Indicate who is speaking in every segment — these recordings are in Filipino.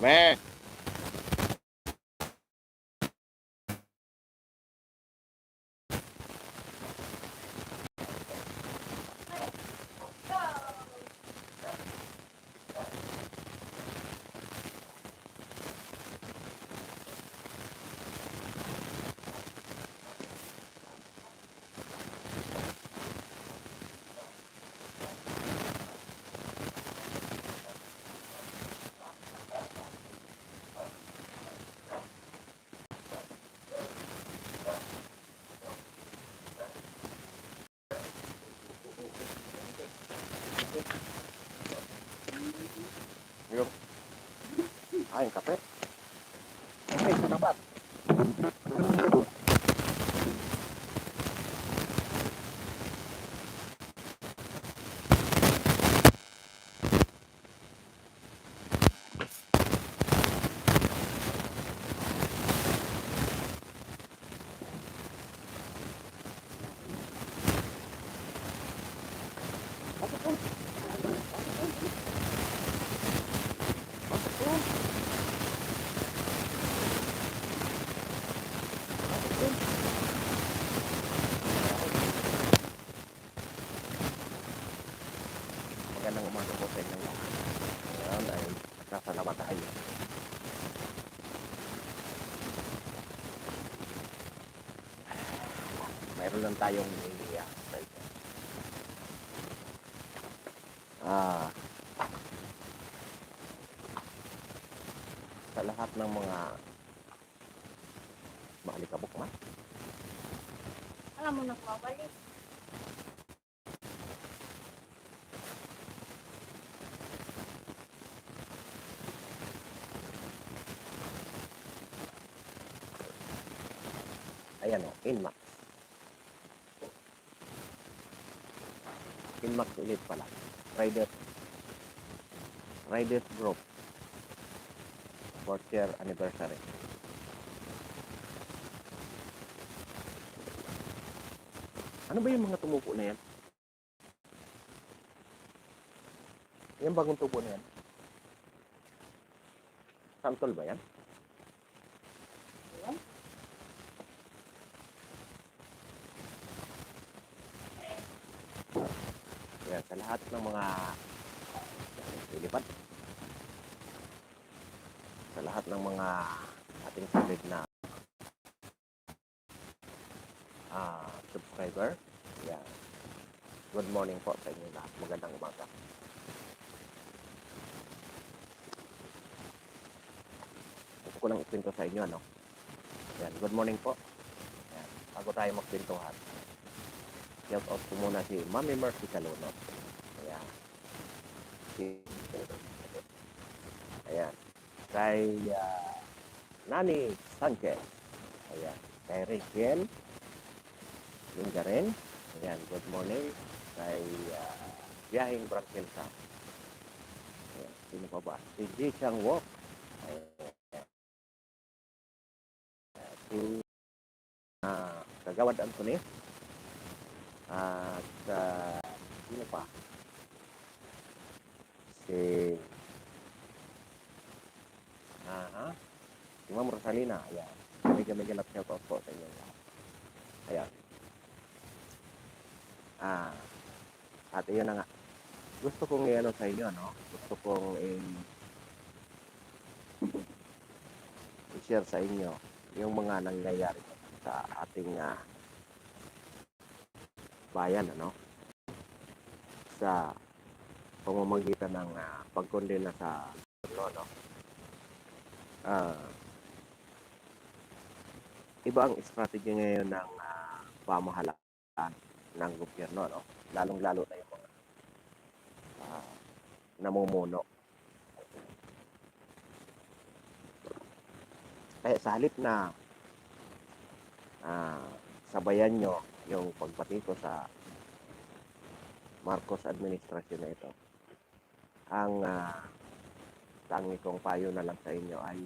Speaker 1: Abe! Yung, yung kape. Okay, sanabat. Magandang umaga po sa inyong lahat. Ngayon ay nagkasalamat tayo. Mayroon lang tayong sa lahat ng mga maalikabok man.
Speaker 2: Alam mo na mabalik.
Speaker 1: Ayan o, Inmax. Inmax ulit pala. Riders Group. 4th year anniversary. Ano ba yung mga tumubo na yan? Yung bagong tubo na yan? Santol ba yan?
Speaker 2: Ayan.
Speaker 1: Yan, sa lahat ng mga ilipad. Sa lahat ng mga ating solid na subscriber. Yan. Good morning po sa inyo lahat. Magandang umaga. Gusto ko lang ikwento sa inyo, no? Yan, good morning po. Yan, bago tayo magkwentuhan. Shout out ko muna si Mami Mercy Calunot. Ayan. Ayan. Kay Nani Sanchez. Ayan. Kay Rachel Linggarin. Ayan. Good morning. Kay Biyahing Branquelsa. Ayan. Sino pa ba? Si Ji Chang Wok. Ayan. Si Kagawad Anthony. At sino pa? Si Ma'am Rosalina. Ayan. Mega love shout out po sa inyo lahat. Ayan. At yun na nga. Gusto kong i-ano sa inyo, no? Gusto kong i-share sa inyo yung mga nangyayari sa ating bayan, ano? Sa pamamagitan ng pagkondena sa no? Iba ang strategy ngayon ng pamahalaan ng gobyerno, no? Lalong-lalo na yung mga namumuno. Kaya sa halip na sabayan nyo yung pagpati ko sa Marcos administrasyon na ito, ang tangi kong payo na lang sa inyo ay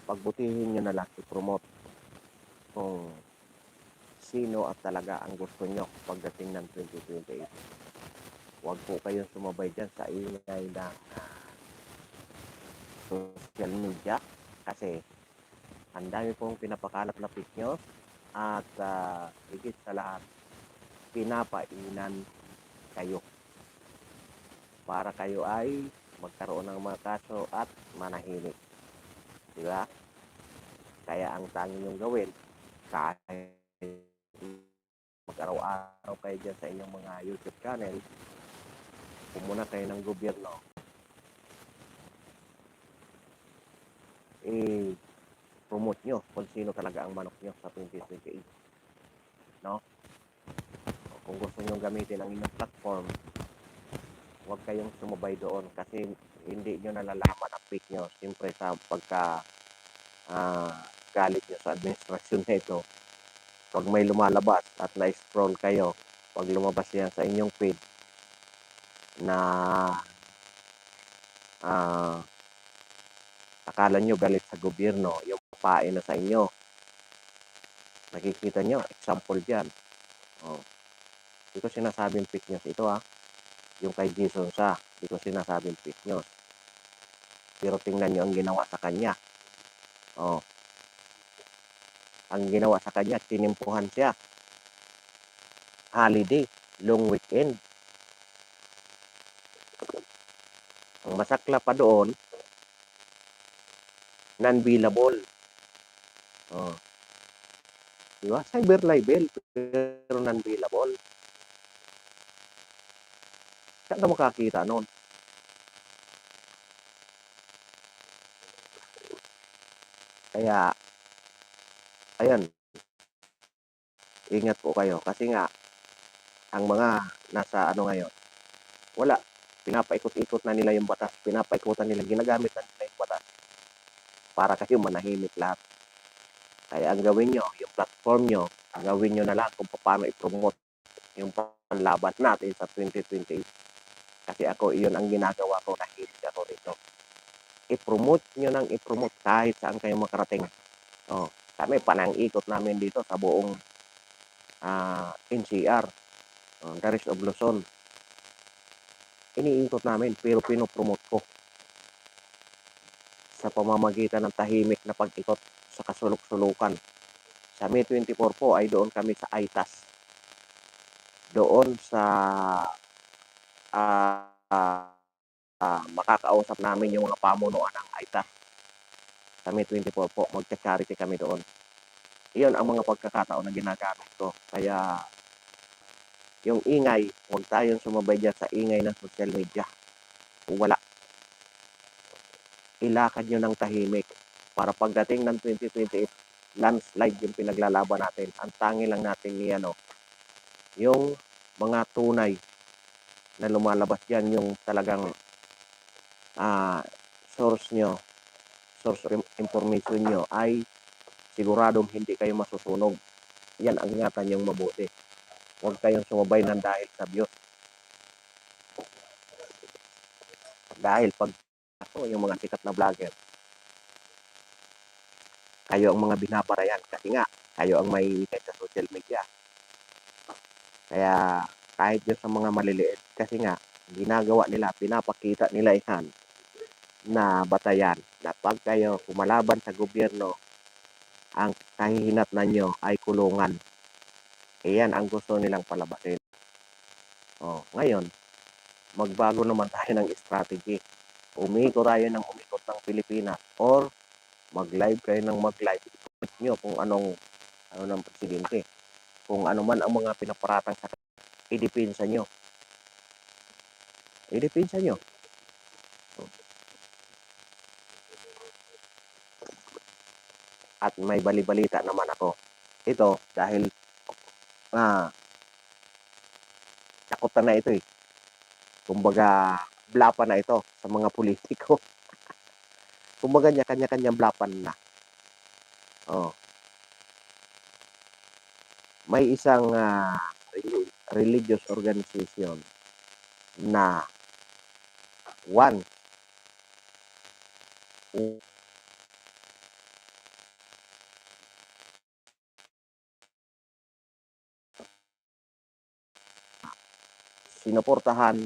Speaker 1: pagbutihin nyo na lang i-promote kung sino at talaga ang gusto nyo pagdating ng 2028. Huwag po kayong sumabay dyan sa ingay ng social media kasi ang dami pong pinapakalat na fake news at higit sa lahat, pinapainan kayo para kayo ay magkaroon ng mga kaso at manahimik. Di ba? Kaya ang tanging niyong gawin, kahit mag-araw-araw kayo dyan sa inyong mga YouTube channel, pumuna kayo ng gobyerno, promote nyo kung sino talaga ang manok nyo sa 2028. No? Kung gusto nyo gamitin ang inyong platform, huwag kayong sumabay doon kasi hindi nyo nalalaman ang fake nyo. Siyempre sa pagka galit nyo sa administrasyon na ito, pag may lumalabas at na-scroll kayo, pag lumabas yan sa inyong feed na akala nyo galit sa gobyerno, yung papain na sa inyo. Nakikita nyo, example dyan. Oh. Hindi ko sinasabing fake news ito yung kay Jason sa, hindi ko sinasabing fake news. Pero tingnan nyo ang ginawa sa kanya. Oh. Ang ginawa sa kanya, tinimpuhan siya. Holiday, long weekend. Ang masakla pa doon, non-billable. Oh. Diba? Cyber libel, pero non-billable. Saan ka makakita noon? Kaya, ayan, ingat po kayo. Kasi nga, ang mga nasa ngayon, wala. Pinapaikot-ikot na nila yung batas. Pinapaikutan nila, ginagamit na nila yung batas para kayo manahimik lahat. Kaya ang gawin nyo, yung platform nyo, gawin nyo na lang kung paano i-promote yung panlaban natin sa 2028. Kasi ako, iyon ang ginagawa ko, nahilig ako rito. I-promote nyo nang i-promote kahit saan kayo makarating. Oh, kami, panang-ikot namin dito sa buong NCR, the rest of Luzon. Iniikot namin, pero pinopromote ko sa pamamagitan ng tahimik na pag-ikot sa kasulok-sulukan. Sa May 24 po ay doon kami sa ITAS. Doon sa makakausap namin yung mga pamunuan ng ITAS. Sa May 24 po, magka-charity kami doon. Iyon ang mga pagkakataon na ginagamit ko. Kaya yung ingay, huwag tayong sumabay dyan sa ingay ng social media. Wala. Ilakad nyo ng tahimik para pagdating ng 2028, landslide yung pinaglalaban natin. Ang tangi lang natin ni yung mga tunay na lumalabas dyan, yung talagang source information nyo ay siguradong hindi kayo masusunog. Yan ang ingatan yung mabuti. Huwag kayong sumabay ng dahil sa views. Dahil pag yung mga sikat na vlogger, kayo ang mga binabarayan kasi nga kayo ang may ikat sa social media. Kaya kahit yung sa mga maliliit, kasi nga ginagawa nila, pinapakita nila ihan na batayan na pag kayo kumalaban sa gobyerno, ang kahihinatnan nyo ay kulungan. Iyan ang gusto nilang palabasin. Ngayon, magbago naman tayo ng strategy. Umikot tayo ng umikot ng Pilipinas or mag-live kayo ng mag-live. Ikot nyo kung ano ng presidente. Kung ano man ang mga pinaparatang sa idipinsa nyo. Idipinsa nyo. At may bali-balita naman ako. Ito, dahil takot na ito Kumbaga, blapan na ito sa mga politiko. Kumbaga niya, kanya-kanyang blapan na. May isang religious organization na one sinuportahan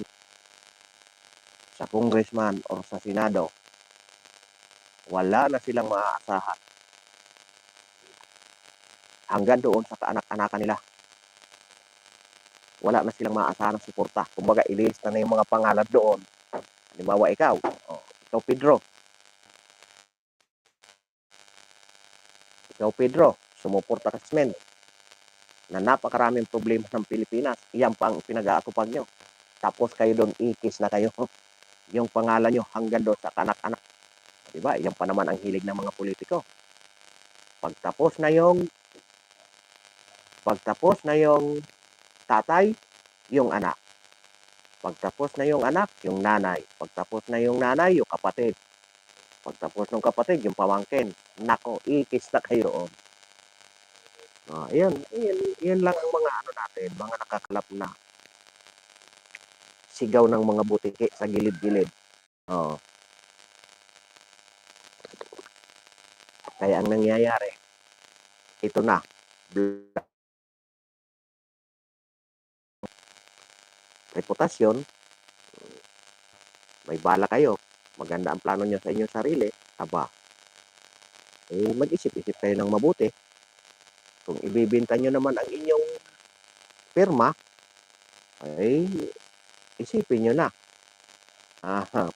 Speaker 1: sa congressman o sa senado Wala na silang maaasahan hanggang doon sa kaanak-anakan nila. Wala na silang maaasahan ng suporta. Kumbaga, ililista na yung mga pangalan doon. Halimbawa, ikaw Pedro. Ikaw Pedro, sumuporta ka sa men na napakaraming problema ng Pilipinas. Iyan pa ang pinag-aatupag nyo. Tapos kayo doon, ikis na kayo. Yung pangalan nyo hanggang doon sa kaanak-anak. Diba? Iyan pa naman ang hilig ng mga politiko. Pagtapos na yung tatay, yung anak. Pagtapos na yung anak, yung nanay. Pagtapos na yung nanay, yung kapatid. Pagtapos ng kapatid, yung pamangkin. Nako, ikis na kayo roon. Yan lang ang mga natin, mga nakakalap na sigaw ng mga butiki sa gilid-gilid. Kaya ang nangyayari, ito na. Reputasyon, may bala kayo, maganda ang plano nyo sa inyong sarili, mag-isip-isip kayo ng mabuti. Kung ibibenta nyo naman ang inyong firma, ay isipin nyo na.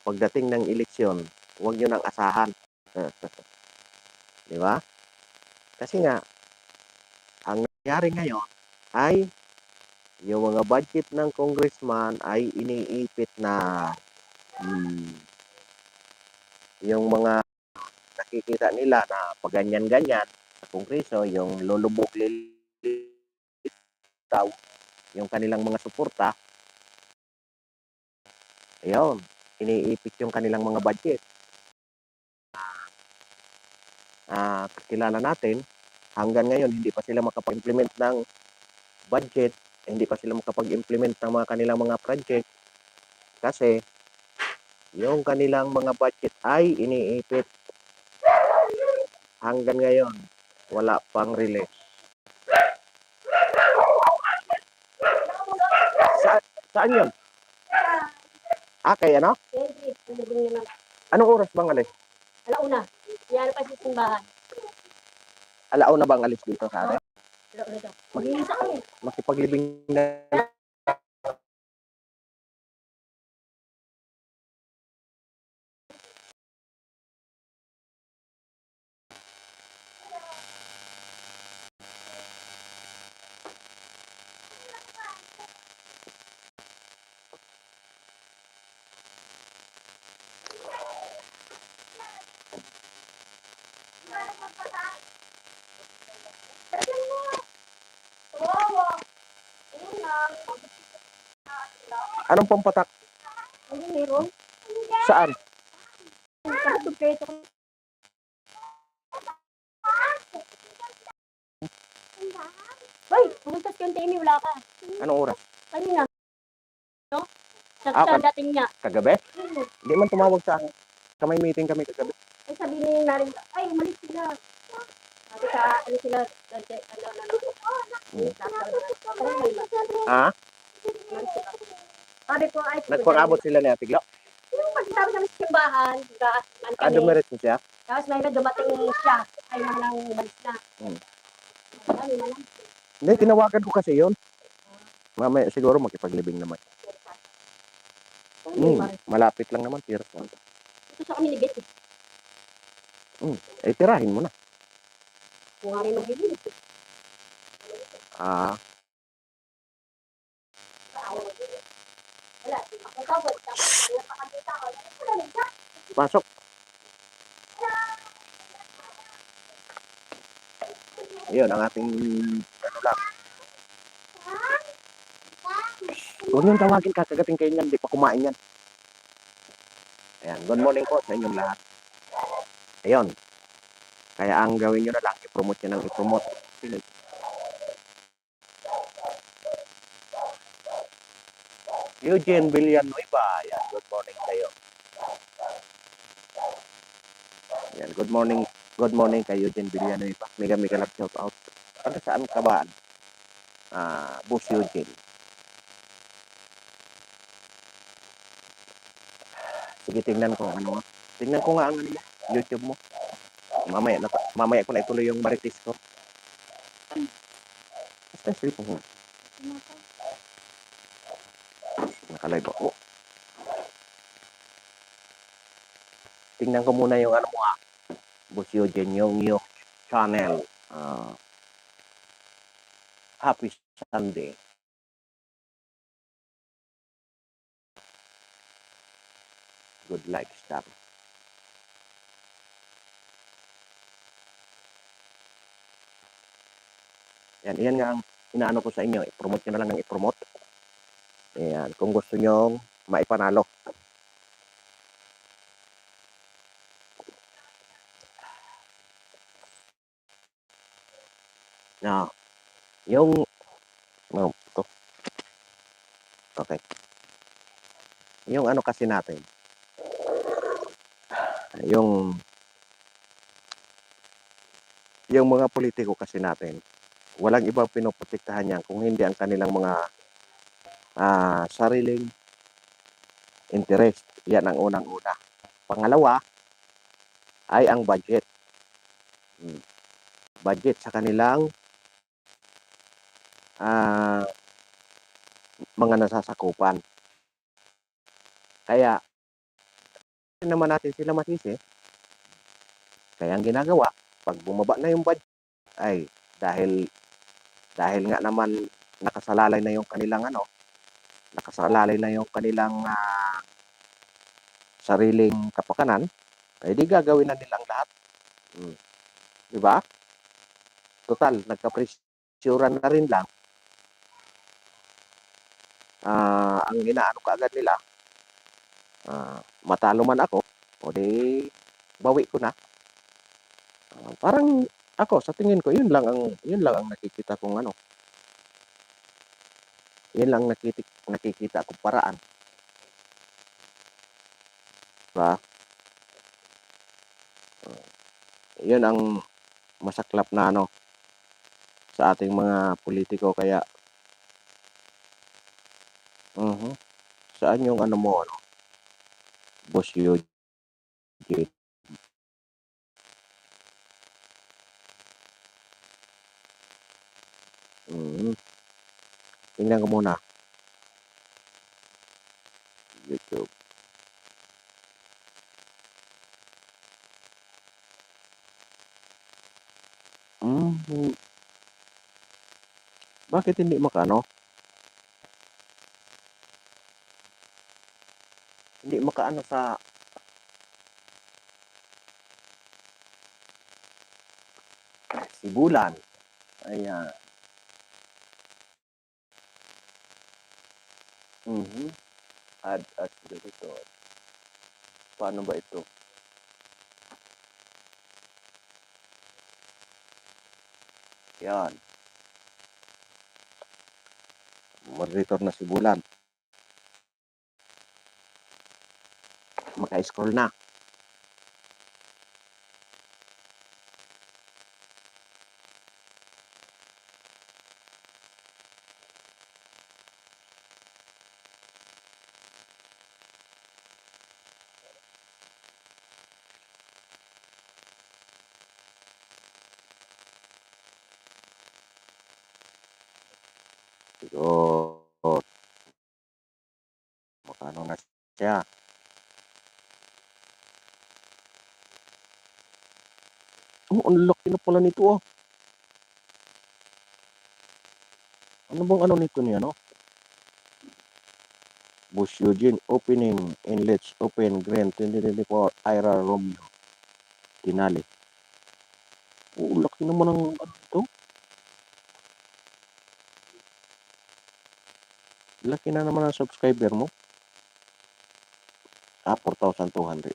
Speaker 1: Pagdating ng eleksyon, huwag nyo nang asahan. Di ba? Kasi nga, ang nangyari ngayon ay yung mga budget ng congressman ay iniipit na yung mga nakikita nila na pag ganyan-ganyan sa kongreso, yung lulubog lilitaw, yung kanilang mga suporta, ayun, iniipit yung kanilang mga budget. Kilala natin, hanggang ngayon, hindi pa sila makapag-implement ng budget, hindi pa sila makapag-implement ng mga kanilang mga project kasi yung kanilang mga budget ay iniipit. Hanggang ngayon, wala pang release. Saan yun? Kaya ano? Anong oras bang alis?
Speaker 2: Alauna. Yan pa sa simbahan.
Speaker 1: Alauna bang alis dito sa atin?
Speaker 2: Alauna daw. Mag-iisa kami.
Speaker 1: Makipaglibing na. Anong pampatak?
Speaker 2: Ano meron?
Speaker 1: Saan?
Speaker 2: Kapatid kayo ito. Hoy, pumuntas ka yung Temi, wala ka.
Speaker 1: Anong oras?
Speaker 2: Kanina. No? Sa dating niya.
Speaker 1: Kagabi? Hindi man tumawag sa akin. Kamay meeting kami kagabi.
Speaker 2: Ay, sabi ni Narin, ay, umalis sila. Sabi ka, ano sila, sabi ko, ay,
Speaker 1: nagpang-abot sila ni Ate Glo.
Speaker 2: yung pagsasabi namin sa simbahan,
Speaker 1: Dumiretso siya?
Speaker 2: tapos may dumating siya, ay nang balis na. Ano na lang.
Speaker 1: Hindi, tinawagan ko kasi yun. Mamaya siguro makipaglibing naman. Malapit lang naman, tira.
Speaker 2: Ito sa kami ni Betty.
Speaker 1: Tirahin mo na.
Speaker 2: Kung ano yung magbibili. Wala, ako tawag.
Speaker 1: Pasok. Yun, ang ating lang. Huwag niyong tawagin, kakagating kayo niyan, di pa kumain yan. Ayan, good morning po sa inyong lahat. Ayun. Kaya ang gawin nyo na lang, i-promote nyo nang i-promote. Eugene Villanueva. Ayan, good morning kayo. Ayan, good morning. Good morning kay Eugene Villanueva. Mega love shout out. Ano saan ka ba? Boss Eugene. Sige, tingnan ko ano. Tingnan ko nga ang YouTube mo. Mamaya ko na ituloy yung marites ko. Basta yung cellphone mo. Nakalive ako. Tingnan ko muna yung ano mo Boss Eugene, yung channel. Happy Sunday. Good lifestyle. Yan nga ang inaano ko sa inyo. I-promote nyo na lang ng i-promote. Ayan, kung gusto nyo maipanalo. Na, yung ito. Okay. Yung ano kasi natin. Yung mga politiko kasi natin, walang ibang pinoprotektahan yan kung hindi ang kanilang mga sariling interest. Yan ang unang-una. Pangalawa ay ang budget. Budget sa kanilang mga nasasakupan. Kaya, hindi naman natin sila masisi. Kaya ang ginagawa, pag bumaba na yung budget, ay dahil nga naman nakasalalay na yung kanilang nakasalalay na yung kanilang sariling kapakanan, ay di gagawin na nilang lahat. Di ba? Total, nagka-presyuran na rin lang. Ang inaano kaagad nila, matalo man ako, o di bawi ko na. Parang ako sa tingin ko yun lang ang nakikita kong yun lang nakikita kong paraan. Diba? Yun ang masaklap na sa ating mga politiko. Kaya saan yung mo Boss Eugene? Tingnan ko muna YouTube. Bakit hindi hindi makaano sa Sibulan? Ayan. Add as dito. Paano ba ito? Yan. Moderator na Sibulan. Maka-scroll na. So, makano na siya. Ang laki na pala nito Ano bang nito niya, Boss Eugene, opening and let's open Grand 2024 IRA Romeo Tinali. Laki naman ng ito. Laki na naman ang subscriber mo. 4,200.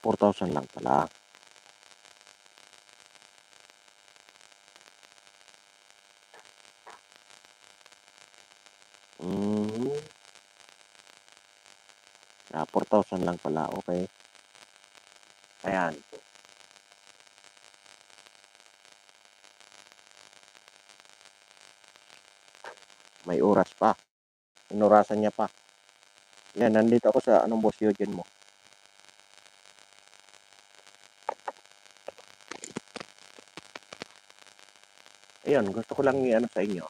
Speaker 1: 4,000 lang pala. Mm. 4,000 lang pala. Okay. Ayan. May oras pa. Inurasan niya pa. Yan, nandito ako sa Boss Eugene mo. Ayun, gusto ko lang i-ano sa inyo.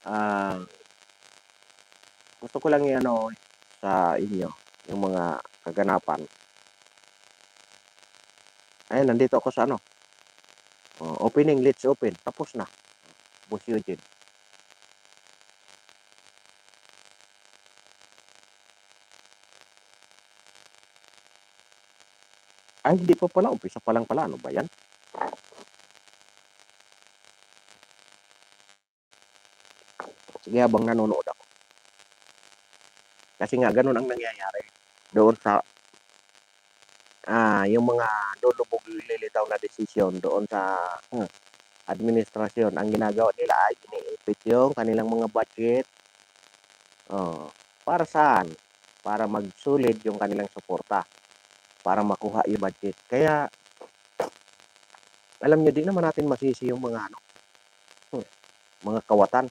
Speaker 1: Ah, gusto ko lang i-ano sa inyo yung mga kaganapan. Ayun, nandito ako sa ano. Opening, let's open. Tapos na. Boss Eugene. Ay, hindi pa pala. Umpisa pa lang pala. Ano ba yan? Sige, habang nanonood ako. Kasi nga, ganun ang nangyayari. Doon sa, yung mga lulubog lilitaw na desisyon doon sa administrasyon. Ang ginagawa nila ay iniipit yung kanilang mga budget. Oh, para saan? Para magsulid yung kanilang suporta. Para makuha yung budget. Kaya, alam niyo, di naman natin masisi yung mga ano, mga kawatan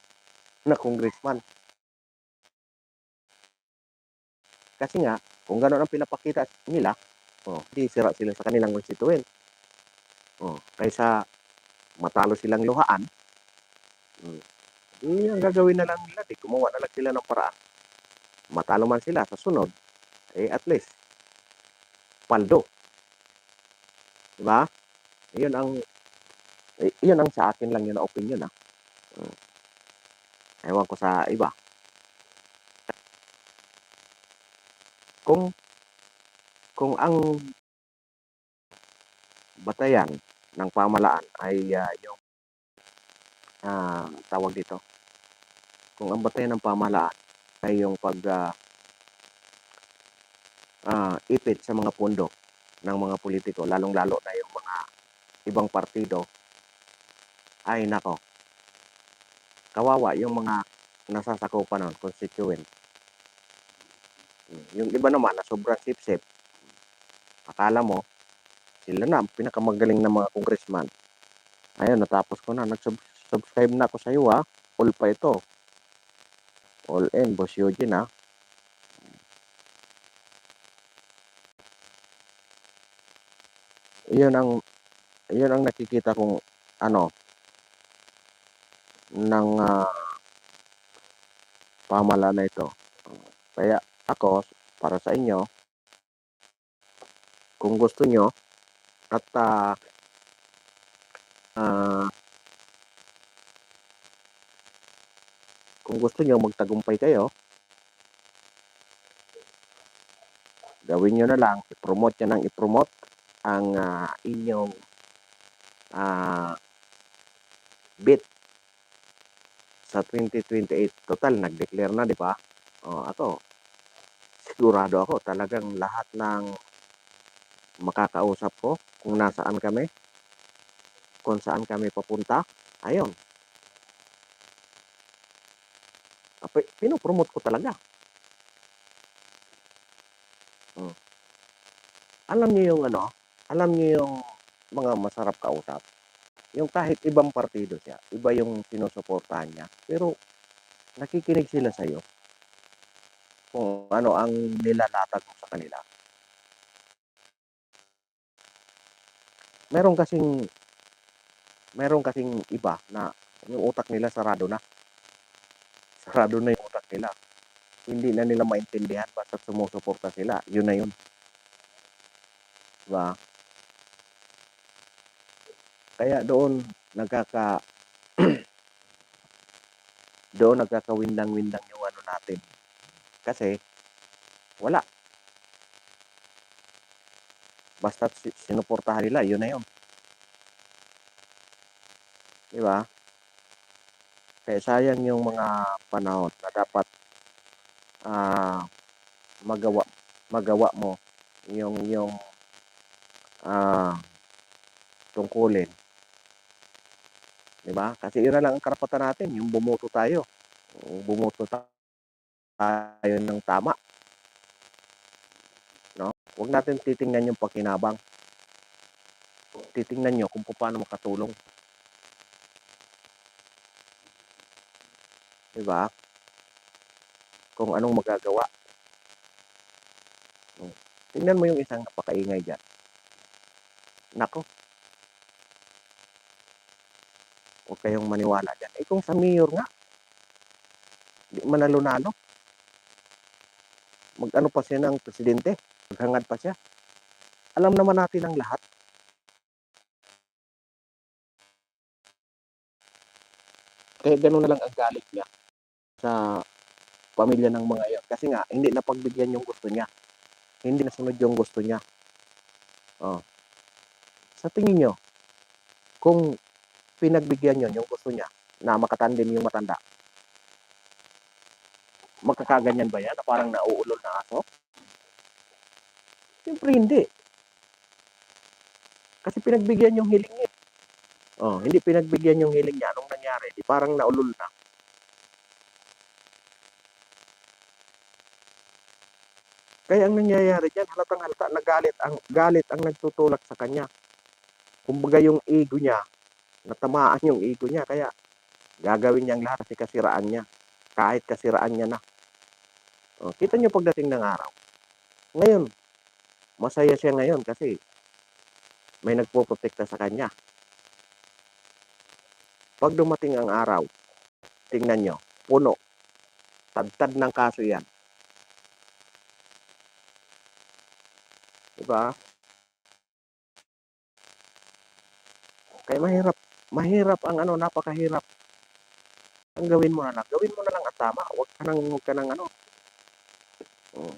Speaker 1: na congressman. Kasi nga, kung gano'n ang pinapakita nila, di sira sila sa kanilang constituent. Kaysa matalo silang luhaan, ang gagawin na lang nila, di gumawa na lang sila ng paraan. Matalo man sila sa sunod, at least, paldo. Diba? Iyon ang, iyon ang sa akin lang yun na opinion, ah. Ewan ko sa iba. Kung, kung ang batayan ng pamalaan ay yung tawag dito. Kung ang batayan ng pamalaan ay yung pag ipit sa mga pundo ng mga politiko, lalong-lalo na yung mga ibang partido, ay nako, kawawa yung mga nasasakupan ng constituent. Yung iba naman na sobrang sip-sip, akala mo, sila na ang pinakamagaling na mga congressman. Ayun, natapos ko na. Nag-subscribe na ako sa iyo, ha. All pa ito. All in, Boss Eugene, ha. Iyon ang nakikita kong ano ng pamahalaan na ito. Kaya ako, para sa inyo, kung gusto nyo at kung gusto nyo magtagumpay kayo, gawin nyo na lang, i-promote nyo nang i-promote ang inyong bid sa 2028. Total, nag-declare na, di ba? Ako, sigurado ako, talagang lahat ng makakausap ko, kung nasaan kami, kung saan kami papunta, ayun, pinopromote ko talaga. Alam niyo yung ano, alam niyo yung mga masarap kausap. Yung kahit ibang partido siya, iba yung sinusuportahan niya, pero nakikinig sila sa iyo kung ano ang nilalatag mo sa kanila. Meron kasing meron kasing iba na yung utak nila sarado na. Sarado na yung utak nila. Hindi na nila maintindihan basta sumusuporta sila. Yun na yun. Diba? Kaya doon nagkakawindang-windang yung ano natin. Kasi wala. Basta sinuportahan nila, yun na yun. Diba? Kaya sayang yung mga panahon na dapat magawa magawa mo yung tungkulin. Diba? Kasi yun na lang ang karapatan natin, yung bumoto tayo. Bumoto tayo ng tama. No? Huwag natin titingnan yung pakinabang. Titingnan nyo kung paano makatulong. Diba? Kung anong magagawa. Tingnan mo yung isang napakaingay dyan. Nako, Huwag kayong maniwala diyan. Eh, kung sa mayor nga, di manalo-nalo, mag-ano pa siya ng presidente, maghangad pa siya. Alam naman natin ang lahat. Kaya gano'n na lang ang galit niya sa pamilya ng mga iyon. Kasi nga, hindi napagbigyan yung gusto niya. Hindi nasunod yung gusto niya. Oh. Sa tingin niyo, kung pinagbigyan niyo yung gusto niya na makatandem yung matanda, magkakaganyan ba yan na parang nauulol na aso? Siyempre hindi. Kasi pinagbigyan yung hiling niya. Oh, hindi pinagbigyan yung hiling niya. Anong nangyari? Di parang naulol na. Kaya ang nangyayari diyan, halatang halata na galit ang nagtutulak sa kanya. Kumbaga yung ego niya, natamaan yung ego niya, kaya gagawin niyang lahat kasi kasiraan niya. Kahit kasiraan niya na. Oh, kita niyo pagdating ng araw. Ngayon, masaya siya ngayon kasi may nagpoprotekta sa kanya. Pag dumating ang araw, tingnan niyo, puno, tad ng kaso yan. Diba? Kaya mahirap ang ano, napakahirap. Ang gawin mo na lang ang tama. Huwag ka nang ano. Oh,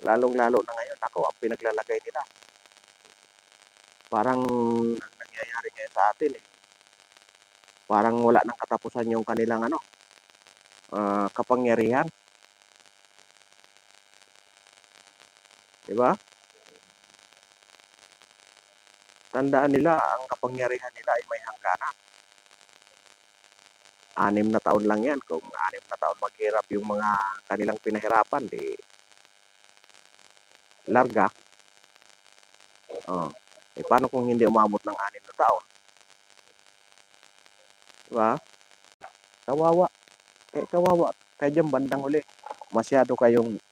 Speaker 1: lalong-lalo na ngayon, ako, ang pinaglalagay nila. Parang ang nangyayari ngayon sa atin eh. Parang wala nang katapusan yung kanilang ano, kapangyarihan. Diba? Tandaan nila, ang kapangyarihan nila ay may hangganan. 6 na taon lang yan. Kung 6 na taon maghirap yung mga kanilang pinahirapan, di larga. Oh. Eh, paano kung hindi umabot ng 6 na taon? Diba? Kawawa. Kawawa. Kaya dyan bandang uli, masyado kayong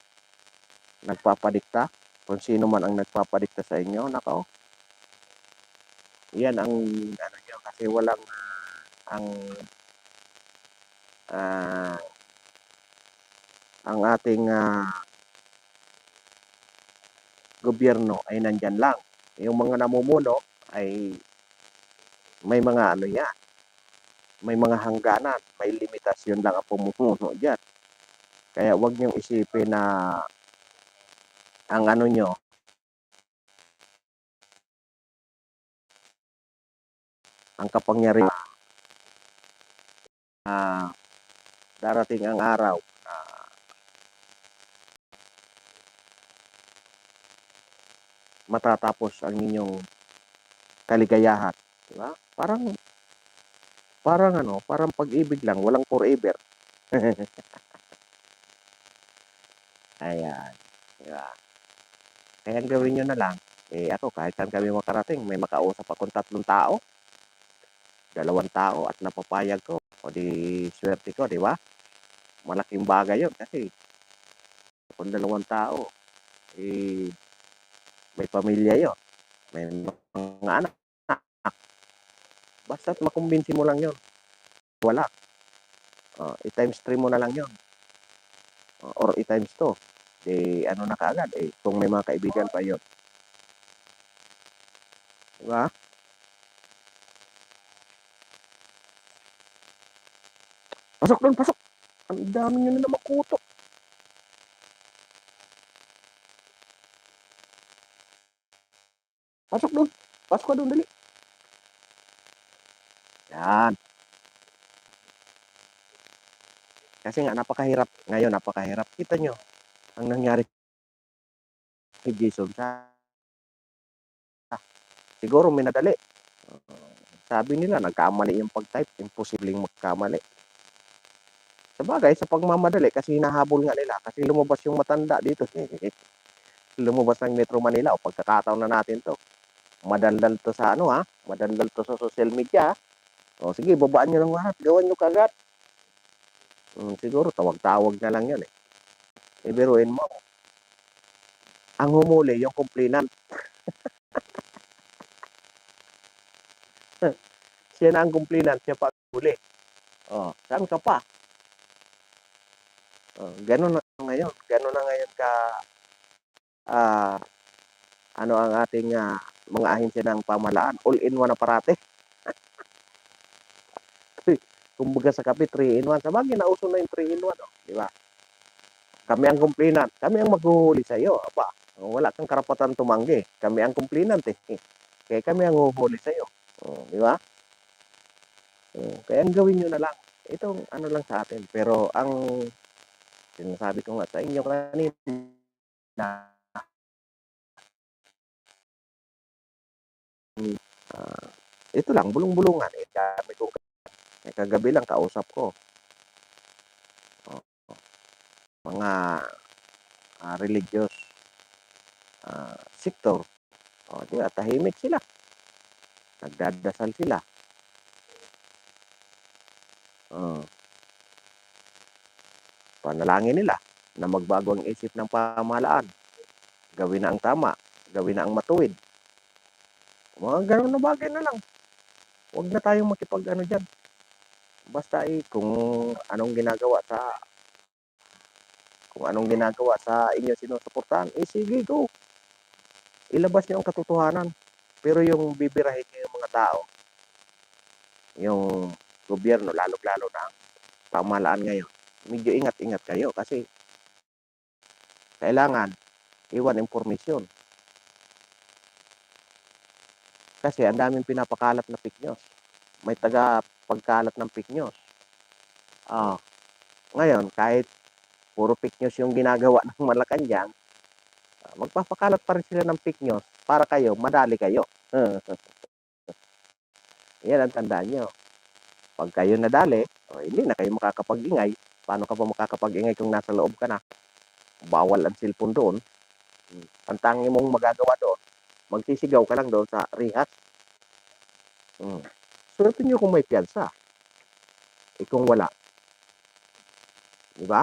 Speaker 1: nagpapadikta. Kung sino man ang nagpapadikta sa inyo, nako. Yan ang ano nyo, kasi walang ah, ang ating gobyerno ay nandyan lang. Yung mga namumuno ay may mga ano yan, may mga hangganan, may limitasyon lang ang pumumuno dyan. Kaya wag niyong isipin na ang ano nyo, ang kapangyarihan, darating ang araw na matatapos ang inyong kaligayahan. Diba? Parang pag-ibig lang, walang forever. Ayan. Diba? Kaya gawin nyo na lang, eh ako, kahit saan kami makarating, may makausap akong 3 tao, 2 tao at napapayag ko. O di swerte ko, di ba? Malaking bagay yun kasi kung 2 tao, eh may pamilya yun, may mga anak. Basta't makumbinsi mo lang yun. Wala. I-times 3 mo na lang yun. Or i-times 2. Ano na kaagad. Kung may mga kaibigan pa yun. Diba? Pasok doon, pasok. Ang dami nyo na makutok. Pasok doon. Pasok ka doon, dali. Yan. Kasi nga, napakahirap. Ngayon, napakahirap. Kita nyo, ang nangyari kay Jason siguro minadali. Sabi nila, nagkamali yung pag-type. Imposibleng magkamali. Sabagay, sa pagmamadali, kasi hinahabol nga nila. Kasi lumabas yung matanda dito. Lumabas ng Metro Manila. O pagkakataon na natin to. Madaldal to sa ano ha. Madaldal to sa social media. O sige, babaan nyo lang lahat. Gawan nyo kagad. Siguro, tawag-tawag na lang yan eh. Ibiruin mo. Ang humuli, yung complainant. Siya na ang complainant, siya pa ang huli. Oh, saan ka pa? Oh, ganun na ngayon. Ganun na ngayon ka ah, ano ang ating mga ahensya ng pamahalaan. All-in-one na parate. Kumbaga sa kape, 3-in-1. Sa bagay, nauso na yung 3-in-1. Oh, di ba? Kami ang complainant. Kami ang maghuhuli sa iyo. Aba, wala kang karapatan tumanggi. Kami ang complainant eh. Kaya kami ang huhuli sa iyo. Oh, di ba? Kaya ang gawin nyo na lang. Itong ano lang sa atin. Pero ang sinasabi ko nga sa inyo kanina, ah, ito lang, bulong-bulungan. Kami ko, kagabi lang kausap ko. Oh, mga religious sector. Oh, di ba? Tahimik sila. Nagdadasal sila. Oh, panalangin nila na magbago ang isip ng pamahalaan. Gawin na ang tama. Gawin na ang matuwid. Mga ganun na bagay na lang. Huwag na tayong makipag-ano dyan. Basta kung anong ginagawa sa inyo sinusuportahan, sige, go. Ilabas niyo ang katotohanan. Pero yung bibirahin niyo yung mga tao, yung gobyerno, lalo-lalo na ang pamahalaan ngayon, medyo ingat-ingat kayo kasi kailangan iwan impormasyon. Kasi ang daming pinapakalat na fake news. May taga-pagkalat ng fake news. Ngayon, kahit puro fake news yung ginagawa ng Malacanang, magpapakalat pa rin sila ng fake news para kayo, madali kayo. Yan ang tandaan nyo. Pag kayo nadali, hindi na kayo makakapag-ingay. Paano ka pa makakapag-ingay kung nasa loob ka na? Bawal ang cellphone doon. Ang tangi mong magagawa doon, magsisigaw ka lang doon sa rehas. Sunatin nyo kung may piyansa. Kung wala. Diba?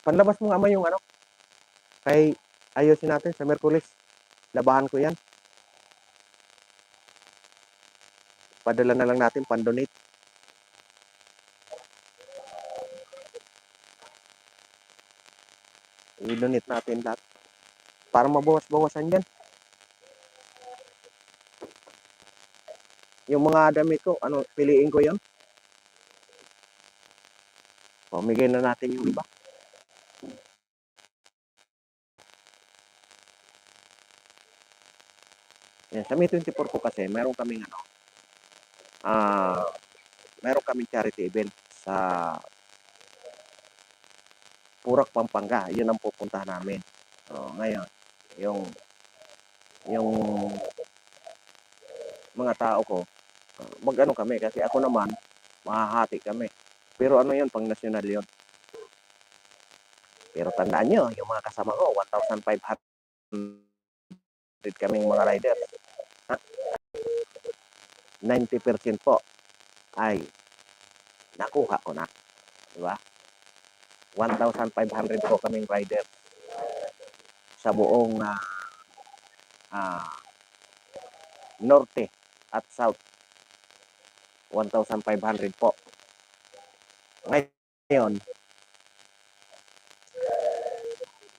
Speaker 1: Panlabas mo nga yung kay ayusin natin sa Merkulis. Labahan ko yan. Padala na lang natin, pandonate. I-donate natin lahat. Para mabawas-bawasan yan. Yung mga damit ko, piliin ko yan. Pamigay na natin yung iba. Yan, sa May 24 po kasi, meron kaming charity event sa Purak, Pampanga. Yun ang pupuntahan namin. Ngayon, yung mga tao ko, mag-ano kami kasi ako naman, mahahati kami. Pero ano yun, pang nasyonal yun. Pero tandaan nyo, yung mga kasama ko, 1,500 kaming mga riders. 90% po ay nakuha ko na. Diba? 1,500 po kaming riders sa buong norte at south. 1,500 po. Ngayon,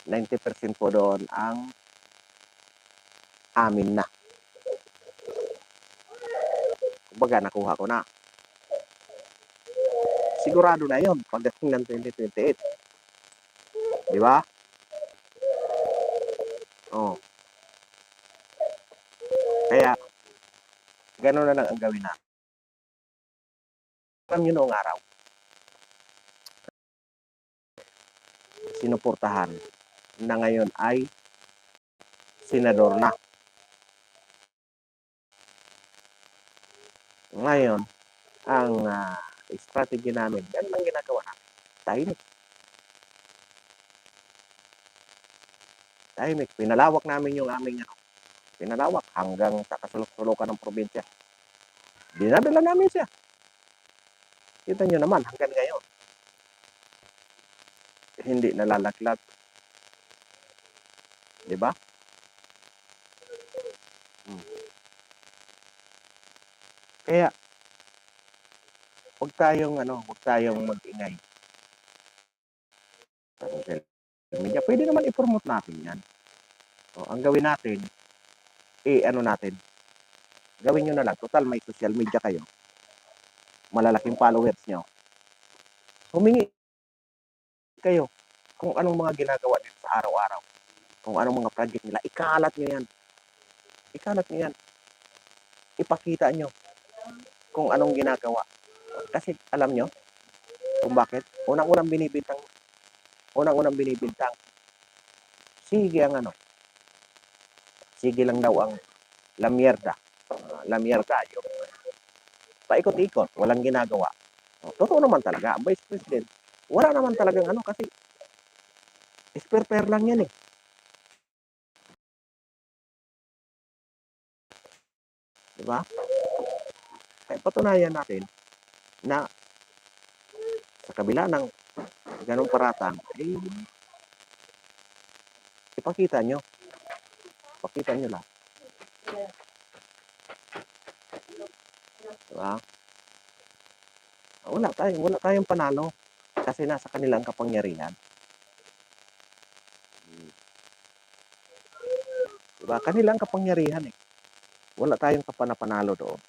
Speaker 1: 90% po doon ang amin na. Kumbaga, nakuha ko na. Sigurado na yon pagdating ng 2028. Di ba? Kaya, gano'n na lang ang gawin natin. Alam nyo noong araw, sinuportahan na ngayon ay senador na. Ngayon, ang strategy namin, yan lang ginagawa namin. Tahimik. Pinalawak namin yung aming pinalawak hanggang sa kasulok-sulukan ng probinsya. Dinadala namin siya. Kita nyo naman, hanggang ngayon. Hindi nalalaglag. Diba? Kaya huwag tayong mag-ingay sa social media. Pwede naman i-promote natin 'yan. Oh, ang gawin natin, ano natin, gawin niyo na lang total may social media kayo, malalaking followers niyo. Humingi kayo kung anong mga ginagawa nila sa araw-araw, kung anong mga project nila, ikalat niyo 'yan. Ikalat niyo 'yan. Ipakita niyo kung anong ginagawa. Kasi alam niyo kung bakit? Unang-unang binibintang, sige ang ano, sige lang daw ang la mierda. La mierda, yung paikot-ikot, walang ginagawa. Totoo naman talaga, ang Vice President, wala naman talagang ano kasi spare lang yan eh. Diba? Kaya patunayan natin na sa kabila ng ganong paratang, ipakita nyo. Pakita nyo lang. Diba? Wala tayong panalo kasi nasa kanilang kapangyarihan. Diba? Kanilang kapangyarihan eh. Wala tayong kapanapanalo doon.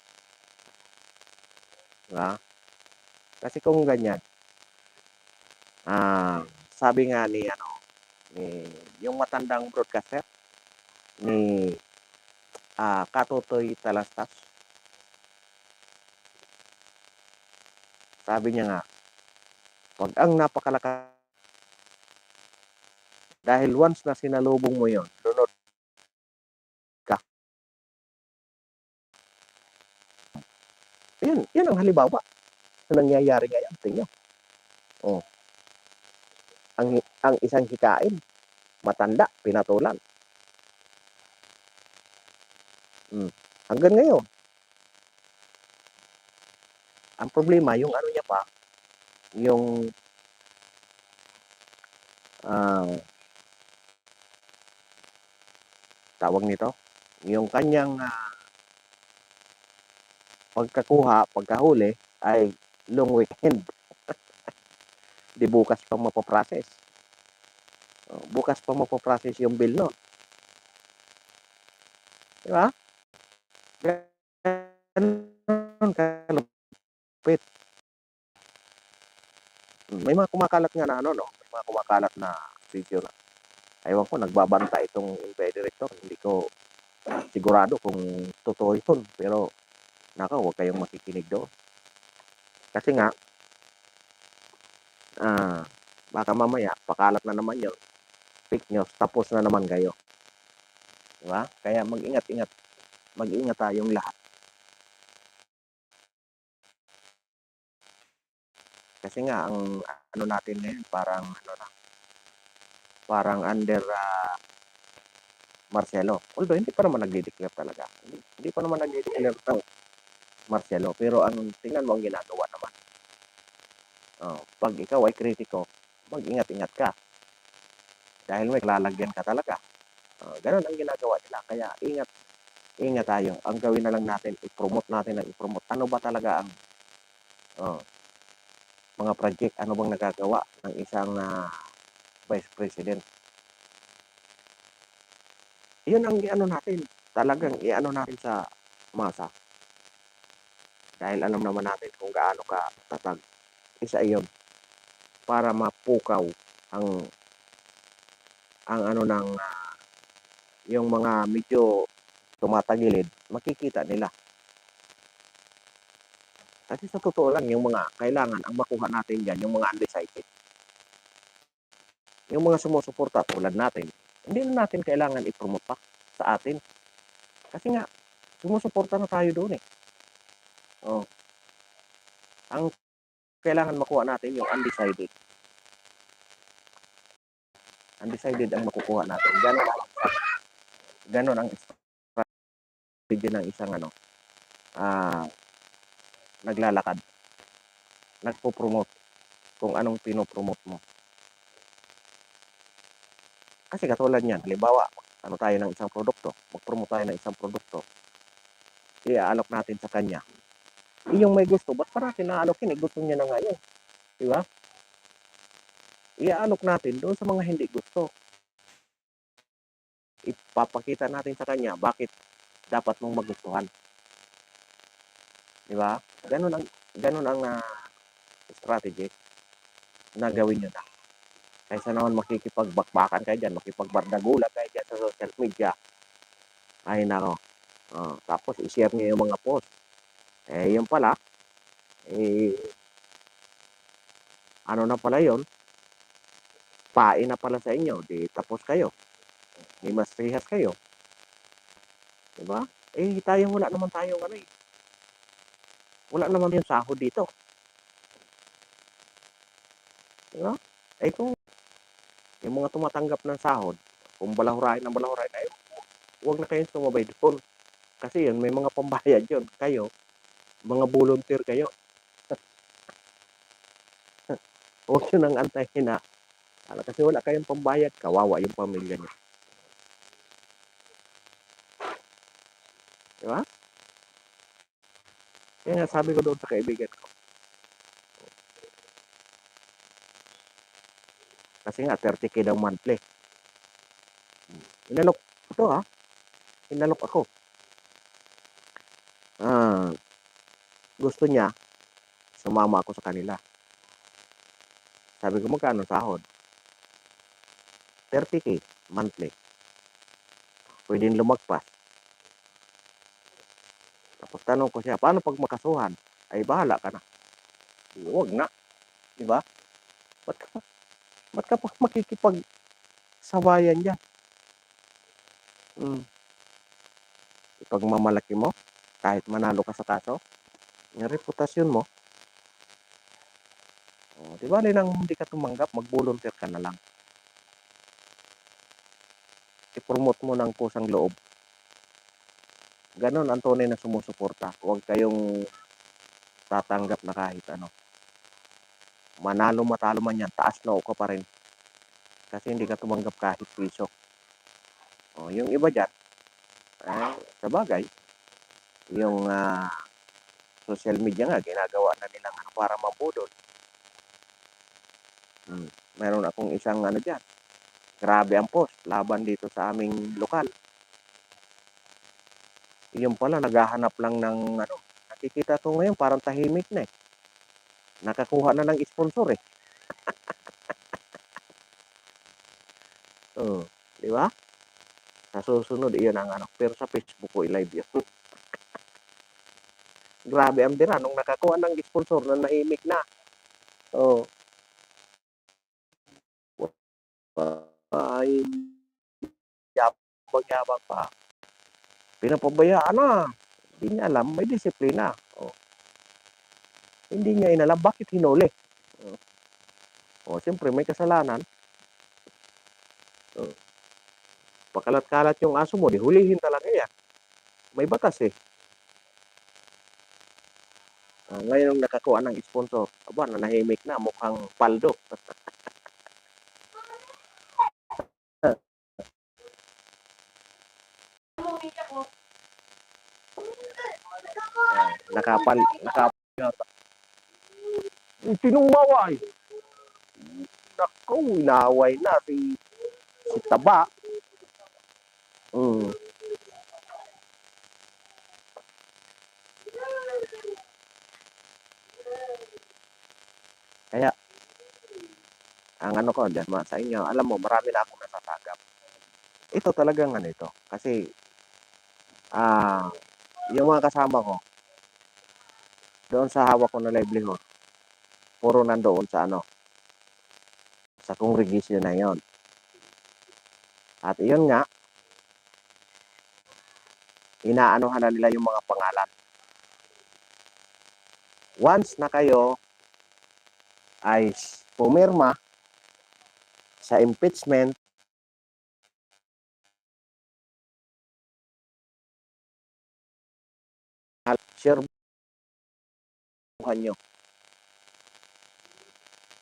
Speaker 1: Diba? Kasi kung ganyan, sabi nga ni yung matandang broadcaster ni Katutoy Talastas, sabi niya nga, pag ang napakalakas, dahil once na sinalubong mo yon, lunod ka. Yan ang halimbawa na nangyayari ngayon. Tingnan. Oh, ang isang hikain, matanda, pinatulan. Hanggang ngayon. Ang problema, yung ano niya pa, yung tawag nito, yung kanyang pagkahuli ay long weekend. Di bukas pa mapoprocess. Bukas pa mapoprocess yung bill nun. Di ba? Ganun kalupit. May mga kumakalat nga na ano, no? May mga kumakalat na video na. Ewan ko, nagbabanta itong NBI director. Hindi ko sigurado kung totoo yun. Pero, huwag kayong makikinig doon. Kasi nga, baka mamaya, pakalat na naman yun. Fake news, tapos na naman kayo. Diba? Kaya mag-ingat-ingat. Mag-ingat tayong lahat. Kasi nga, ang ano natin ngayon, parang under Marcelo. Although, hindi pa naman nagde-declare talaga. Hindi pa naman nagde-declare ng Marcelo. Pero ang tingnan mo ang ginagawa naman. Pag ikaw ay kritiko, mag-ingat-ingat ka. Dahil may lalagyan ka talaga. Ganun ang ginagawa nila. Kaya ingat tayo. Ang gawin na lang natin, i-promote natin na i-promote. Ano ba talaga ang mga project? Ano bang nagagawa ng isang Vice President? Yun ang i-ano natin. Talagang i-ano natin sa masa. Dahil alam naman natin kung gaano ka tatag. Isa iyon para mapukaw ang ano ng yung mga medyo tumatagilid, makikita nila. Kasi sa totoo lang, yung mga kailangan, ang makuha natin dyan, yung mga undecided. Yung mga sumusuporta tulad natin, hindi na natin kailangan i-promote pa sa atin. Kasi nga, sumusuporta na tayo doon eh. Ang kailangan makuha natin yung undecided. Undecided ang makukuha natin. Ganon ang strategy ng isang naglalakad. Nagpo-promote kung anong pinopromote mo. Kasi katulad niyan, halimbawa, tayo ng isang produkto, mag-promote tayo ng isang produkto, i-aalok natin sa kanya Yung may gusto, ba't pa natin naalokin? Gusto niya na nga yun. Di ba? Iaalok natin doon sa mga hindi gusto. Ipapakita natin sa kanya bakit dapat mong magustuhan. Di ba? Ganun ang strategy na gawin nyo na. Kaysa naman makikipagbakbakan kayo dyan, makipagbardagulan kayo dyan sa social media. Ay nako. Tapos i-share niyo yung mga post. Yun pala, ano na pala yun, pain na pala sa inyo, di tapos kayo. Di mas rehas kayo. Diba? Tayo wala naman tayong wala naman yung sahod dito. Diba? Kung yung mga tumatanggap ng sahod, kung balahurahin ng balahurahin, huwag na kayong sumabay doon. Kasi yun, may mga pambayad yun. Kayo, mga volunteer kayo. Huwag yun ang antayin na. Kasi wala kayong pambayad, kawawa yung pamilya niyo. Diba? Kaya nga sabi ko doon sa kaibigan ko. Kasi nga, 30K daw monthly. Inalok ito Inalok ako. Gusto niya, sumama ako sa kanila. Sabi ko, magkano sahod? 30K monthly. Pwedeng lumagpas. Tapos tanong ko siya, paano pag makasuhan? Ay, bahala ka na. Huwag na. Diba? Ba't ka pa makikipag-sabayan dyan? Ipagmamalaki mo, kahit manalo ka sa kaso, yung reputasyon mo, di ba nang hindi ka tumanggap, mag-volunteer ka na lang. I-promote mo ng kusang loob. Ganon ang tunay na sumusuporta. Huwag kayong tatanggap na kahit ano. Manalo matalo man yan, taas na ka pa rin. Kasi hindi ka tumanggap kahit piso. Yung iba dyan, sa bagay, yung social media nga, ginagawa na nilang para mabudol. Meron akong isang dyan. Grabe ang post, laban dito sa aming lokal. Yung pala, naghahanap lang ng nakikita ko ngayon, parang tahimik na nakakuha na ng sponsor di ba? Sa susunod, iyon ang pero sa Facebook ko i-live yun. Grabe ang bira, nung nakakuha ng sponsor na nahimik na. Ay, yabang pa. Pinapabayaan na. Hindi niya alam, may disiplina. Hindi niya inalam, bakit hinuli? Siyempre, may kasalanan. Pakalat-kalat yung aso mo, di hulihin talaga yan. May batas ngayon nakakuha ng sponsor, nanahimik na, mukhang paldo. Nakapal yata. Tinumaway. Naku, inaway na si Taba. Kaya, ang ko dyan, sa inyo, alam mo, marami na akong natatagap. Ito talagang ito. Kasi, yung mga kasama ko, doon sa hawak ko na livelihood, puro nandoon sa sa congregation na yon. At iyon nga, inaanuhan na nila yung mga pangalan. Once na kayo ay pumirma sa impeachment, share nyo.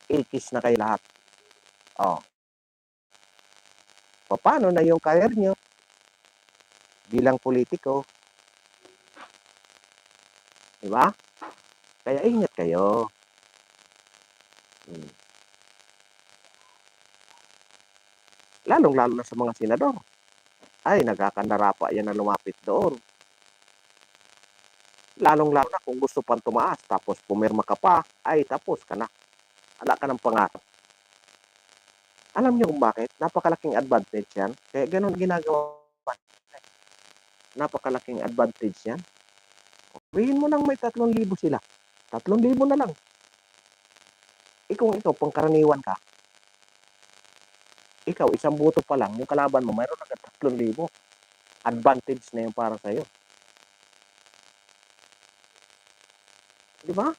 Speaker 1: Ilkis na kayo lahat. Paano na yung career nyo bilang politiko? Diba? Kaya ingat kayo. Hmm. Lalong-lalo na sa mga senador. Ay, nagkakandara pa yan na lumapit doon. Lalong-lalo na kung gusto pang tumaas, tapos pumirma ka pa, ay tapos ka na. Wala ka ng pangarap. Alam niyo kung bakit? Napakalaking advantage yan. Kaya ganun ginagawa. Napakalaking advantage yan. Sabihin mo lang may 3,000 sila. 3,000 na lang. Kung ikaw, pangkaraniwan ka, ikaw, isang boto pa lang, yung kalaban mo, mayroon agad 3,000. Advantage na yun para sa'yo. Di ba?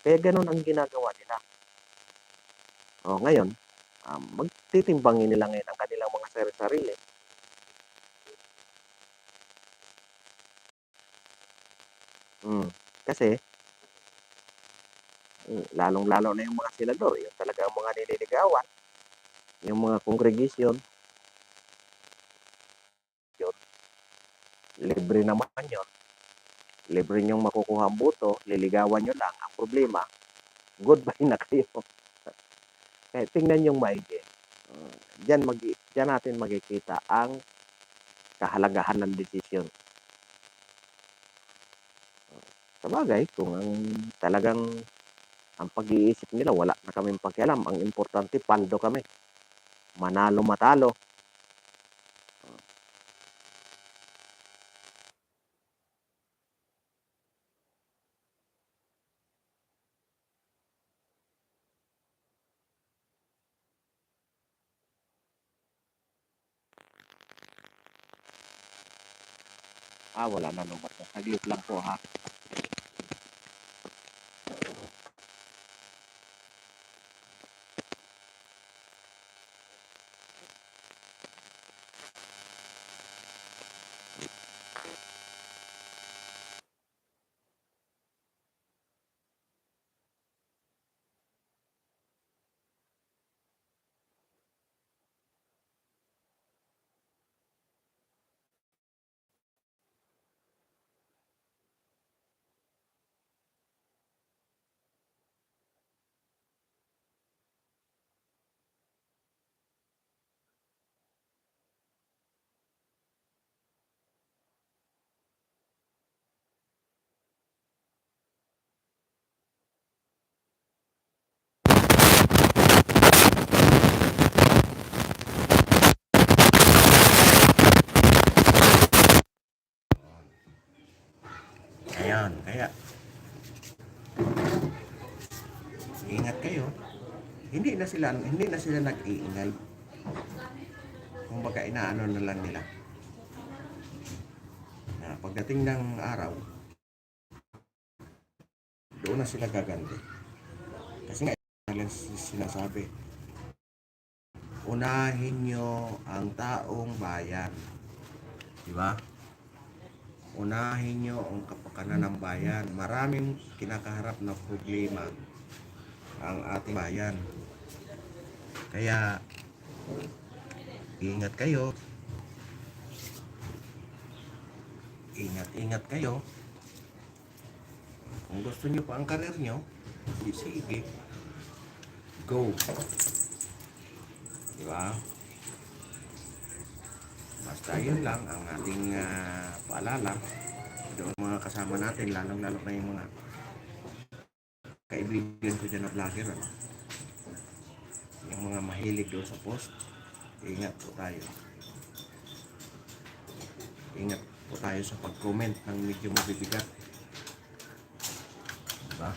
Speaker 1: Kaya ganun ang ginagawa nila. O, ngayon, magtitimbangin nila ngayon ang kanilang mga sarili-sarili. Kasi, lalong-lalo na yung mga senador, yung talaga ang mga nililigawan, yung mga congregation, yun, libre naman yun. Libre niyong makukuha ang boto, liligawan nyo lang. Ang problema, goodbye na kayo. Kaya tingnan yung maigi. Diyan natin makikita ang kahalagahan ng desisyon. Sabagay, kung talagang ang pag-iisip nila, wala na kaming pakialam. Ang importante, paldo kami. Manalo, matalo. Wala na lumat na. Saglit lang po ha. Ayan, kaya ingat kayo. Hindi na sila nag-iingay. Kumbaga inaano na lang nila. Pagdating ng araw, doon na sila gaganti. Kasi nga, sinasabi, unahin nyo ang taong bayan. Diba? Unahin nyo ang kapakanan ng bayan. Maraming kinakaharap na problema ang ating bayan. Kaya, ingat kayo. Ingat kayo. Kung gusto nyo pa ang karir nyo, sige. Go. Diba? Basta yun lang ang ating paalala. Doon mga kasama natin, lalong-lalo na yung mga kaibigan ko dyan na vlogger. Yung mga mahilig doon sa post, ingat po tayo. Ingat po tayo sa pag-comment ng medyo mabibigat. Diba?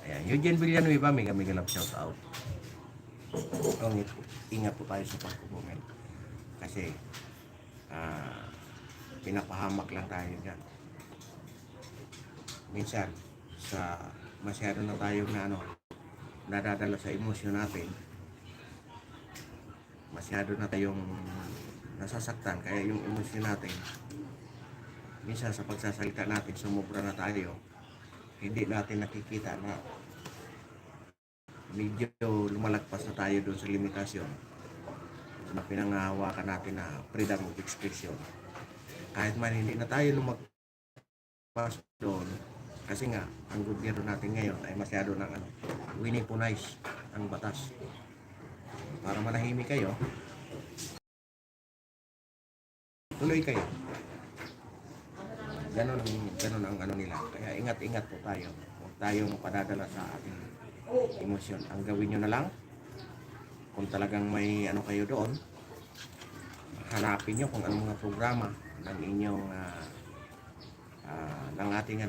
Speaker 1: Ayan, Eugene Villanueva, mega love shout out. Ingat po tayo sa pag-comment. Kasi, pinapahamak lang tayo dyan. Minsan, masyado na tayong nadadala sa emosyon natin. Masyado na tayong nasasaktan. Kaya yung emosyon natin, minsan sa pagsasalita natin, sumubra na tayo. Hindi natin nakikita na medyo lumalagpas na tayo doon sa limitasyon na pinangahawakan natin na freedom of expression. Kahit man hindi na tayo lumagpas doon, Kasi nga, ang gobyerno natin ngayon ay masyado ng winiponize ang batas. Para manahimik kayo, tuloy kayo. Ganon ang nila. Kaya ingat-ingat po tayo. Huwag tayong padadala sa ating emosyon. Ang gawin nyo na lang, kung talagang may kayo doon, hanapin nyo kung anong mga programa ng inyong ng ating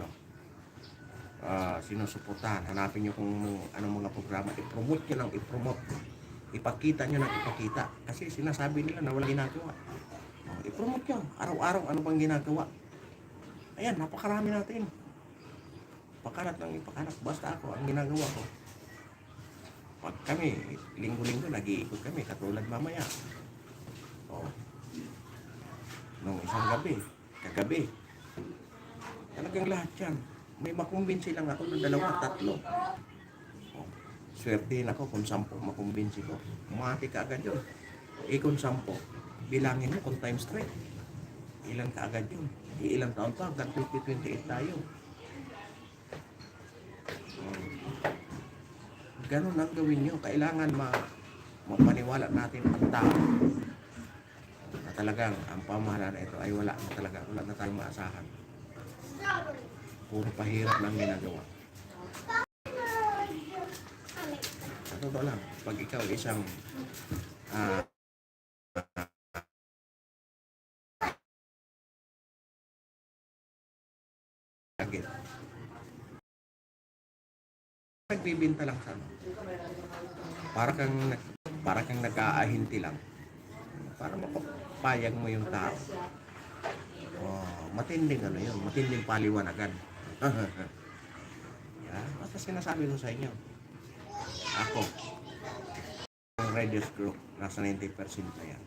Speaker 1: sinusuportahan. Hanapin nyo kung anong mga programa. I-promote nyo lang, i-promote. Ipakita nyo ng ipakita. Kasi sinasabi nila na walang ginagawa. I-promote nyo. Araw-araw ano bang ginagawa. Ayan, napakarami natin. Pakalat lang ipakalat. Basta ako, ang ginagawa ko. Pag kami, linggo-linggo, nag-iikot kami. Katulad mamaya. Nung isang gabi, kagabi. Talagang lahat yan. May makumbinsi lang ako ng 2, 3. Swertein ako kung 10 makumbinsi ko. Umati ka agad yun. Kung 10, bilangin mo kung times 3. Ilan ka agad yun. Ilang taon pa, hanggang 2028 tayo. Ganun ang gawin nyo. Kailangan mapaniwala natin ang tao na talagang ang pamahalaan na ito ay wala na tayong maasahan. Puro pahirap lang ginagawa. Sa totoo lang, pag ikaw isang agit, nagbibinta lang sa para kang nag-aahinti lang para mapapayag mo yung tao. Matinding matinding paliwanagan. Basta sinasabi ko sa inyo, ako ang Radius Group, nasa 90% na yan.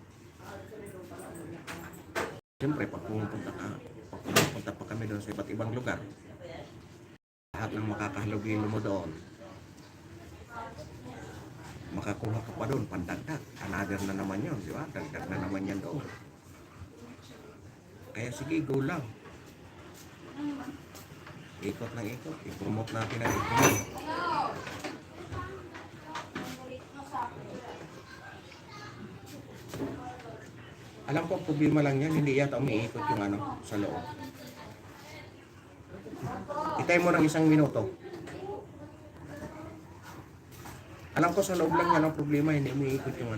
Speaker 1: Siyempre, pag pumunta pa kami doon sa iba't ibang lugar, lahat ng makakahalubilo mo doon, makakuha ka pa doon, pandagdag. Another na naman yun, di ba? Dagdag na naman yan doon. Kaya sige, go lang. Ikot ng ikot. I-promote natin ang i-promote. Alam ko, problema lang yan. Hindi yata umiikot yung sa loob. Itay mo ng 1 minuto. Alam ko sa loob lang yan ang problema. Hindi umiikot yung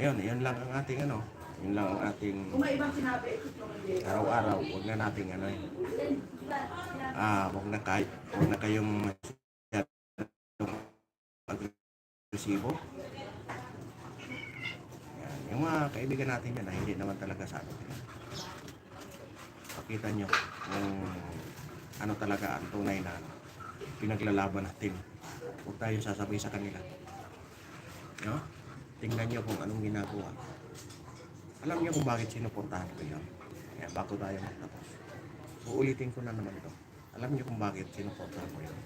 Speaker 1: Ayun, yun lang ang ating yun lang ang ating araw-araw. Huwag na nating huwag na kayong agresibo. Yan, yung mga kaibigan natin yan, hindi naman talaga sa atin. Pakita nyo kung talaga ang tunay na pinaglalaban natin. Huwag tayong sasabihin sa kanila. No? Tingnan nyo kung anong ginagawa. Alam nyo kung bakit sinuportahan ko yun. Kaya bago tayo magtapos, uulitin ko na naman ito. Alam nyo kung bakit sinuportahan ko yun.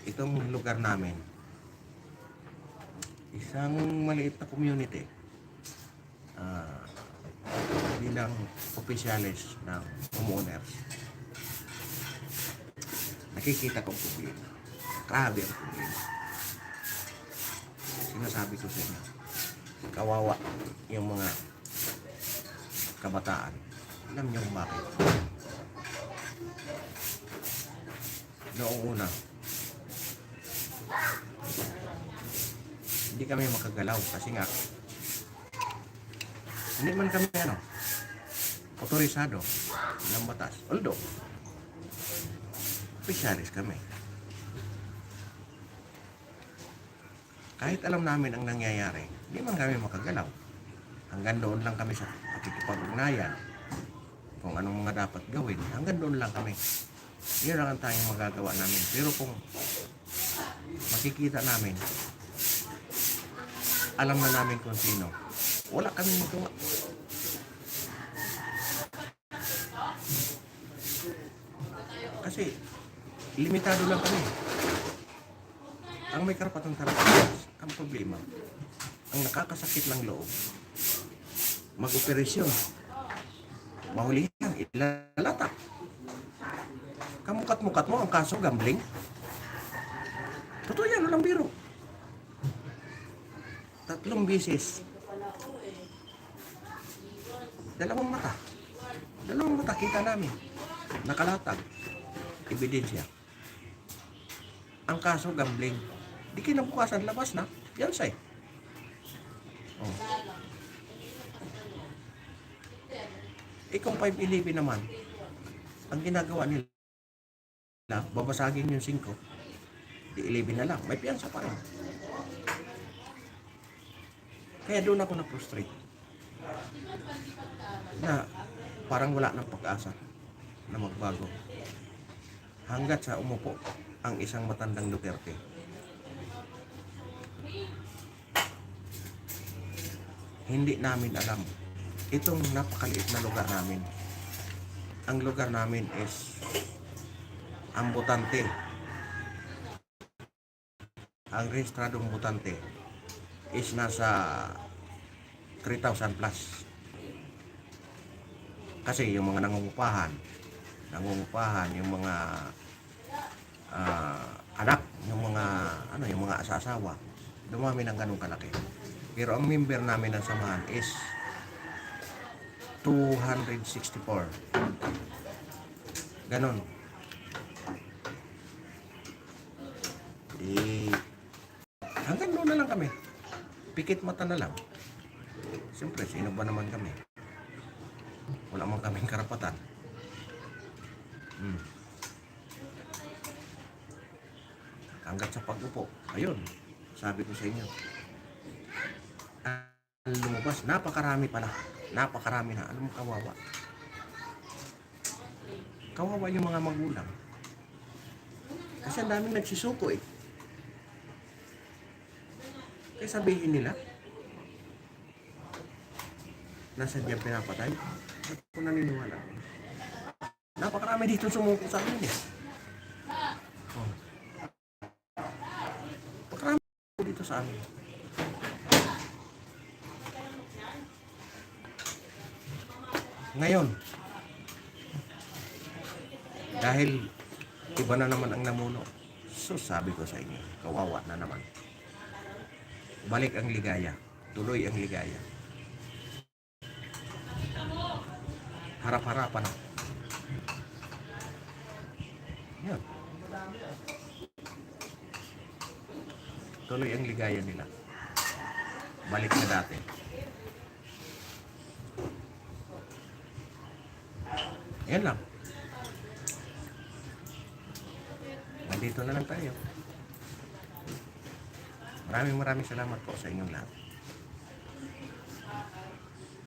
Speaker 1: Itong lugar namin, isang maliit na community, bilang opisyalis ng homeowners. Nakikita kong problema. Grabe ang problema. Sinasabi ko sa inyo, kawawa yung mga kabataan. Alam niyo kung bakit? Noong una, hindi kami makagalaw kasi nga hindi man kami otorisado ng batas. Although, opisyalis kami. Kahit alam namin ang nangyayari, hindi man kami makagalaw. Hanggang doon lang kami sa pakikipag-ugnayan. Kung anong mga dapat gawin, hanggang doon lang kami. Yun lang ang tayong magagawa namin. Pero kung makikita namin, alam na namin kung sino, wala kami magawa. Kasi, limitado lang kami.
Speaker 3: Ang may karapatan talaga, ang problema, ang nakakasakit ng loob, mag-operasyon, mahulihan, ilalatak. Kamukat-mukat mo ang kaso gambling. Totoo yan, walang biro. 3 bisis. 2 mata. 2 mata kita namin. Nakalatag. Ebidensya. Ang kaso gambling. Di kinabukasan labas na. Yan say. Oh. Ikong 511 naman. Ang ginagawa nila, babasagin yung 5. Di 11 na lang. May piyansa pa rin. Kaya doon ako na-frustrate. Na parang wala ng pag-asa na magbago. Hanggat sa umupo ang isang matandang Duterte. Hindi namin alam. Itong napakaliit na lugar namin. Ang lugar namin is ang botante. Ang rehistradong botante is nasa 3,000 plus. Kasi yung mga nangungupahan, yung mga anak, yung mga asawa, dumami ng ganung kalaki. Pero ang member namin ng samahan is 264. Ganon. Hanggang doon na lang kami. Pikit mata na lang. Siyempre, sino ba naman kami? Wala man kaming karapatan. Hanggat sa pag-upo. Ayun, sabi ko sa inyo. Ang lumabas, napakarami pala. Napakarami na. Alam mo, kawawa. Kawawa yung mga magulang. Kasi ang daming nagsisuko eh. Kaya sabihin nila, nasa diyan pinapatay. Hindi ko naniniwala. Napakarami dito sumuko sa amin eh. Oh. Napakarami dito sa amin. Ngayon, dahil iba na naman ang namuno, so sabi ko sa inyo, kawawa na naman. Balik ang ligaya, tuloy ang ligaya. Harap-harapan na. Yan. Tuloy ang ligaya nila. Balik na dati. Yan lang. Nandito na lang tayo. Maraming salamat po sa inyong lahat.